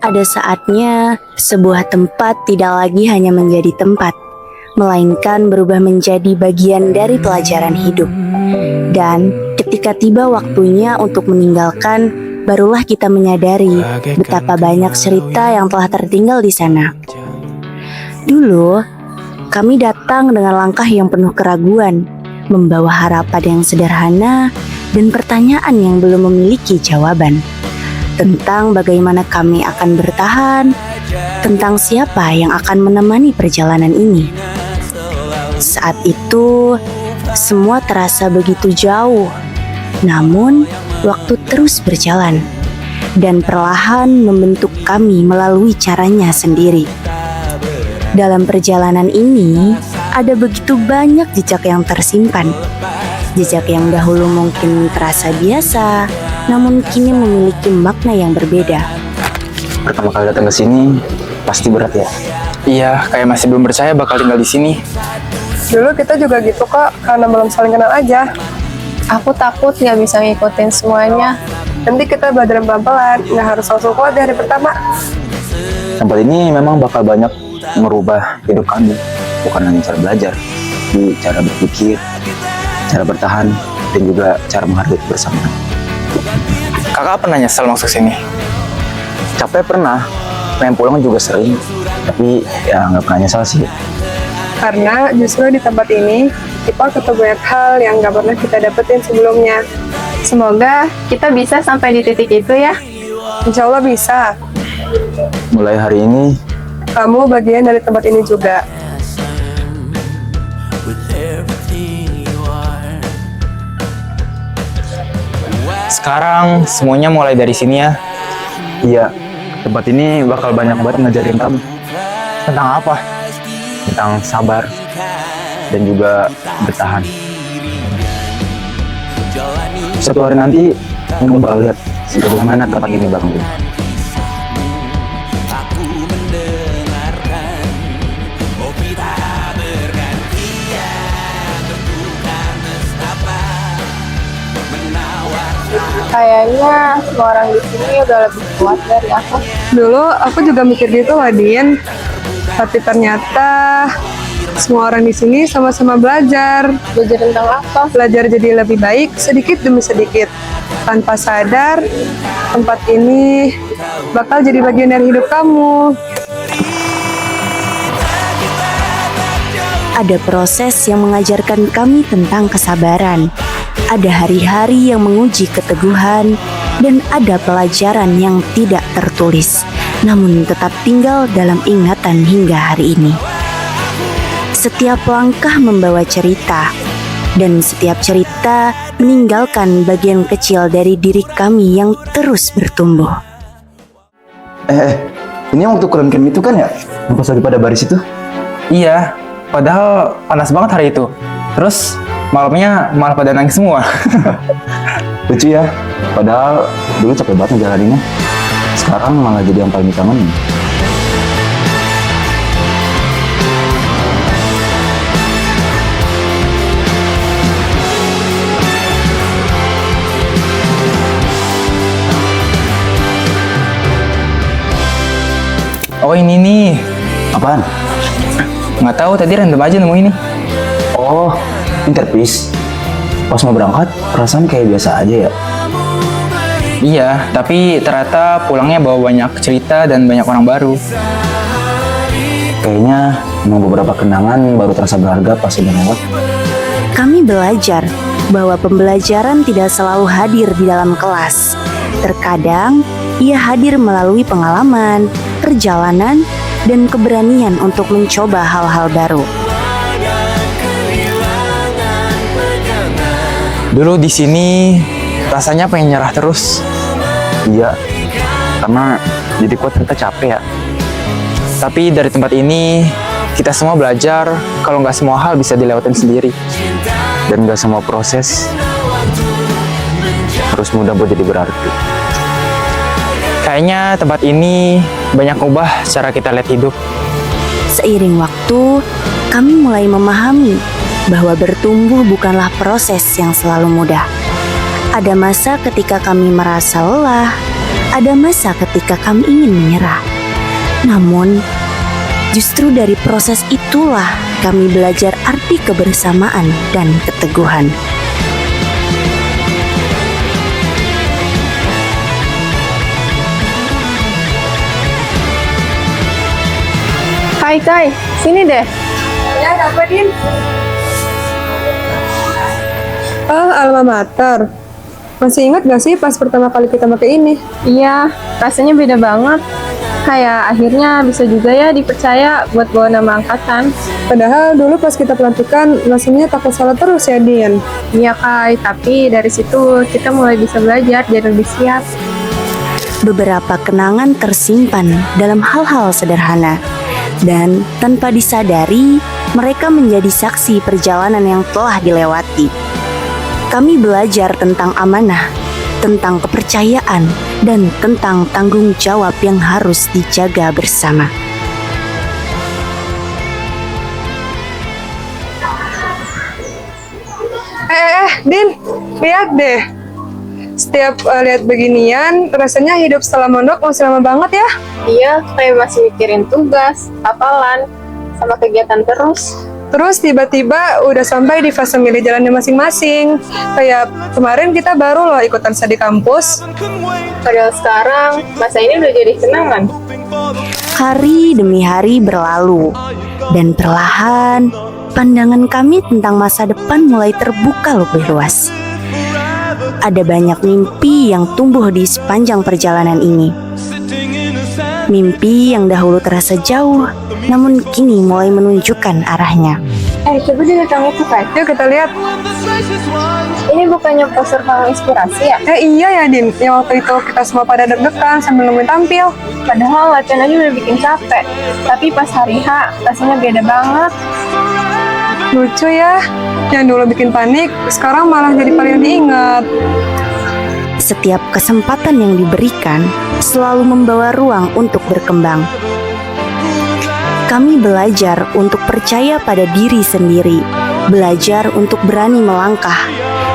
Ada saatnya sebuah tempat tidak lagi hanya menjadi tempat, melainkan berubah menjadi bagian dari pelajaran hidup. Dan ketika tiba waktunya untuk meninggalkan, barulah kita menyadari betapa banyak cerita yang telah tertinggal di sana. Dulu, kami datang dengan langkah yang penuh keraguan, membawa harapan yang sederhana dan pertanyaan yang belum memiliki jawaban. Tentang bagaimana kami akan bertahan, tentang siapa yang akan menemani perjalanan ini. Saat itu, semua terasa begitu jauh. Namun, waktu terus berjalan dan perlahan membentuk kami melalui caranya sendiri. Dalam perjalanan ini, ada begitu banyak jejak yang tersimpan. Jejak yang dahulu mungkin terasa biasa, namun kini memiliki makna yang berbeda. Pertama kali datang ke sini pasti berat ya. Iya, kayak masih belum percaya bakal tinggal di sini. Dulu kita juga gitu kok, karena belum saling kenal aja. Aku takut nggak bisa ngikutin semuanya. Nanti kita belajar pelan-pelan, nggak harus langsung kuat dari pertama. Tempat ini memang bakal banyak merubah hidup kami. Bukan hanya cara belajar, tapi cara berpikir, cara bertahan, dan juga cara menghargai kebersamaan. Kakak pernah nyesel masuk sini? Capek pernah, pengen pulang juga sering, tapi ya nggak pernah nyesal sih. Karena justru di tempat ini, kita ketemu banyak hal yang nggak pernah kita dapetin sebelumnya. Semoga kita bisa sampai di titik itu ya. Insya Allah bisa. Mulai hari ini, Kamu bagian dari tempat ini juga. Sekarang semuanya mulai dari sini ya. iya, tempat ini bakal banyak banget ngajarin kamu. Tentang apa? Tentang sabar, dan juga bertahan. Suatu hari nanti, kamu bakal lihat bagaimana tempat ini bakal berubah. Kayaknya semua orang di sini udah lebih kuat dari aku. Dulu aku juga mikir gitu loh, Din. Tapi ternyata semua orang di sini sama-sama belajar. Belajar tentang apa? Belajar jadi lebih baik sedikit demi sedikit. Tanpa sadar, tempat ini bakal jadi bagian dari hidup kamu. Ada proses yang mengajarkan kami tentang kesabaran. Ada hari-hari yang menguji keteguhan, dan ada pelajaran yang tidak tertulis, namun tetap tinggal dalam ingatan hingga hari ini. Setiap langkah membawa cerita, dan setiap cerita meninggalkan bagian kecil dari diri kami yang terus bertumbuh. Ini waktu kalian camp itu kan ya? Pas lagi pada baris itu? Iya, padahal panas banget hari itu. Terus malamnya malah pada nangis semua. Lucu ya, padahal dulu capek banget ngejalaninnya. Sekarang malah jadi yang paling dikangenin. Oh ini nih, Apaan? nggak tahu tadi random aja nemu ini. Oh, interpiece. Pas mau berangkat, perasaan kayak biasa aja ya. Iya, tapi ternyata pulangnya bawa banyak cerita dan banyak orang baru. Kayaknya emang beberapa kenangan baru terasa berharga pas udah lewat. Kami belajar bahwa pembelajaran tidak selalu hadir di dalam kelas. Terkadang, ia hadir melalui pengalaman, perjalanan, dan keberanian untuk mencoba hal-hal baru. Dulu di sini rasanya pengen nyerah terus. Iya, karena jadi kuat kita capek ya. Tapi dari tempat ini kita semua belajar kalau nggak semua hal bisa dilewatin sendiri. Dan gak semua proses harus mudah buat jadi berarti. Kayaknya tempat ini banyak ubah cara kita lihat hidup. Seiring waktu, kami mulai memahami bahwa bertumbuh bukanlah proses yang selalu mudah. Ada masa ketika kami merasa lelah, ada masa ketika kami ingin menyerah. Namun, justru dari proses itulah kami belajar arti kebersamaan dan keteguhan. Hai Kai, sini deh. Ya, apa Din? Alma Mater. Masih ingat gak sih pas pertama kali kita pakai ini? Iya, rasanya beda banget. Kayak akhirnya bisa juga ya dipercaya buat bawa nama angkatan. Padahal dulu pas kita pelantikan, rasanya takut salah terus ya, Din. Iya Kai, tapi dari situ kita mulai bisa belajar jadi lebih siap. Beberapa kenangan tersimpan dalam hal-hal sederhana, dan tanpa disadari, mereka menjadi saksi perjalanan yang telah dilewati. Kami belajar tentang amanah, tentang kepercayaan, dan tentang tanggung jawab yang harus dijaga bersama. Din, lihat deh. Setiap lihat beginian, rasanya hidup setelah mondok masih lama banget ya. Iya, kayak masih mikirin tugas, hafalan, sama kegiatan terus. Terus tiba-tiba udah sampai di fase milih jalannya masing-masing. Kayak kemarin kita baru loh ikutan studi kampus. Padahal sekarang, masa ini udah jadi kenangan. Hari demi hari berlalu, dan perlahan pandangan kami tentang masa depan mulai terbuka lebih luas. Ada banyak mimpi yang tumbuh di sepanjang perjalanan ini. Mimpi yang dahulu terasa jauh, namun kini mulai menunjukkan arahnya. Coba dilihat yang itu Kai. Yuk kita lihat. Ini bukannya poster kamu inspirasi ya? Iya ya Din, yang waktu itu kita semua pada deg-degan sambil nungguin tampil. Padahal latihan aja udah bikin capek. Tapi pas hari H, rasanya beda banget. Lucu ya, yang dulu bikin panik, sekarang malah jadi paling diingat. Setiap kesempatan yang diberikan selalu membawa ruang untuk berkembang. Kami belajar untuk percaya pada diri sendiri, belajar untuk berani melangkah,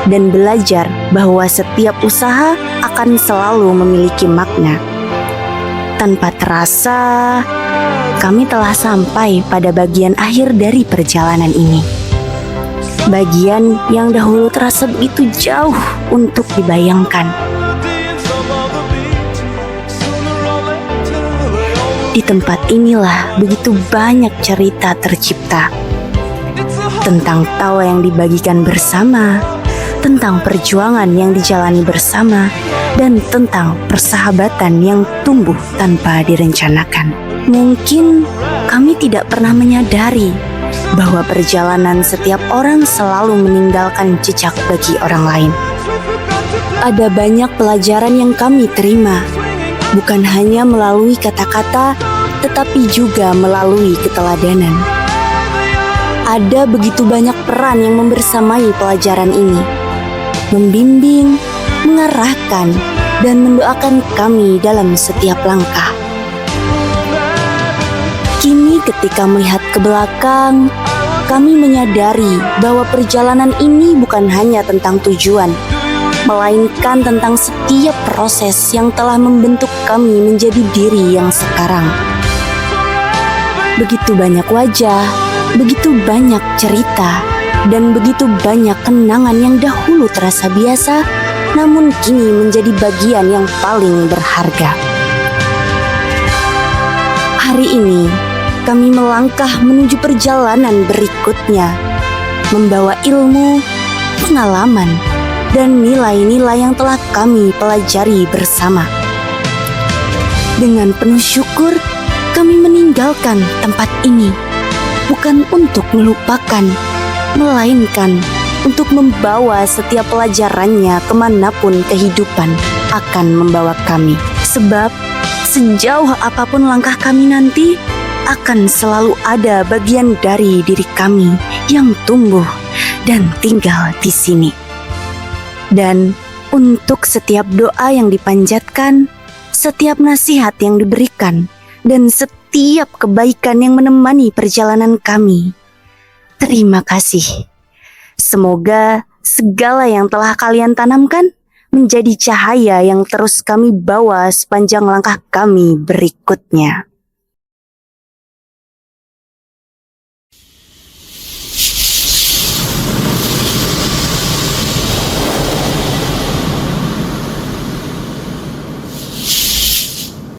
dan belajar bahwa setiap usaha akan selalu memiliki makna. Tanpa terasa, kami telah sampai pada bagian akhir dari perjalanan ini. Bagian yang dahulu terasa begitu jauh untuk dibayangkan. Di tempat inilah begitu banyak cerita tercipta. Tentang tawa yang dibagikan bersama, tentang perjuangan yang dijalani bersama, dan tentang persahabatan yang tumbuh tanpa direncanakan. Mungkin kami tidak pernah menyadari bahwa perjalanan setiap orang selalu meninggalkan jejak bagi orang lain. Ada banyak pelajaran yang kami terima, bukan hanya melalui kata-kata, tetapi juga melalui keteladanan. Ada begitu banyak peran yang membersamai pelajaran ini, membimbing, mengarahkan, dan mendoakan kami dalam setiap langkah. Kini ketika melihat ke belakang, kami menyadari bahwa perjalanan ini bukan hanya tentang tujuan, melainkan tentang setiap proses yang telah membentuk kami menjadi diri yang sekarang. Begitu banyak wajah, begitu banyak cerita, dan begitu banyak kenangan yang dahulu terasa biasa, namun kini menjadi bagian yang paling berharga. Hari ini, kami melangkah menuju perjalanan berikutnya, membawa ilmu, pengalaman, dan nilai-nilai yang telah kami pelajari bersama. Dengan penuh syukur, kami meninggalkan tempat ini, bukan untuk melupakan, melainkan untuk membawa setiap pelajarannya kemanapun kehidupan akan membawa kami. Sebab, sejauh apapun langkah kami nanti, akan selalu ada bagian dari diri kami yang tumbuh dan tinggal di sini. Dan untuk setiap doa yang dipanjatkan, setiap nasihat yang diberikan, dan setiap kebaikan yang menemani perjalanan kami, terima kasih. Semoga segala yang telah kalian tanamkan menjadi cahaya yang terus kami bawa sepanjang langkah kami berikutnya.